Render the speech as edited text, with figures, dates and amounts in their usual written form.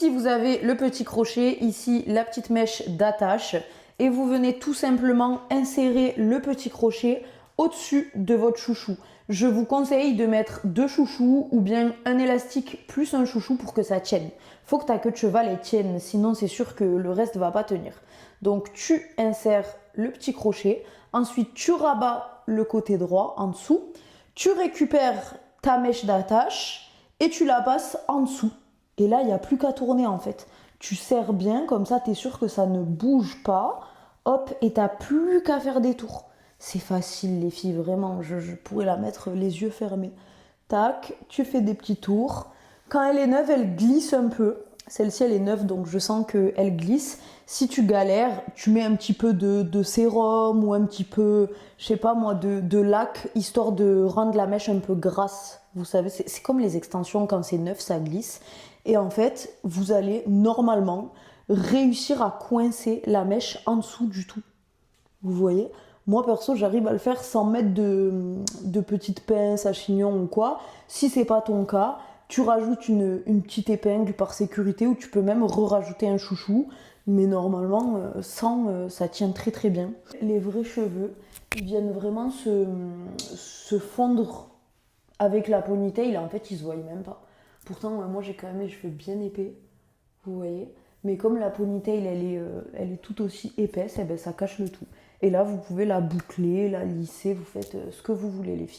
Si vous avez le petit crochet, ici la petite mèche d'attache, et vous venez tout simplement insérer le petit crochet au-dessus de votre chouchou. Je vous conseille de mettre 2 chouchous ou bien un élastique plus un chouchou pour que ça tienne. Faut que ta queue de cheval elle tienne, sinon c'est sûr que le reste va pas tenir. Donc tu insères le petit crochet, ensuite tu rabats le côté droit en dessous, tu récupères ta mèche d'attache et tu la passes en dessous. Et là, il n'y a plus qu'à tourner en fait. Tu serres bien, comme ça, tu es sûr que ça ne bouge pas. Hop, et tu n'as plus qu'à faire des tours. C'est facile, les filles, vraiment. Je pourrais la mettre les yeux fermés. Tac, tu fais des petits tours. Quand elle est neuve, elle glisse un peu. Celle-ci, elle est neuve, donc je sens qu'elle glisse. Si tu galères, tu mets un petit peu de sérum ou un petit peu, je sais pas moi, de lac, histoire de rendre la mèche un peu grasse. Vous savez, c'est comme les extensions, quand c'est neuf, ça glisse. Et en fait, vous allez normalement réussir à coincer la mèche en dessous du tout. Vous voyez? Moi, perso, j'arrive à le faire sans mettre de petites pinces à chignon ou quoi. Si c'est pas ton cas, tu rajoutes une petite épingle par sécurité ou tu peux même rajouter un chouchou. Mais normalement, sans, ça tient très très bien. Les vrais cheveux, ils viennent vraiment se fondre avec la ponytail. En fait, ils se voient même pas. Pourtant, moi, j'ai quand même les cheveux bien épais. Vous voyez? Mais comme la ponytail, elle est tout aussi épaisse, et ben, ça cache le tout. Et là, vous pouvez la boucler, la lisser, vous faites ce que vous voulez, les filles.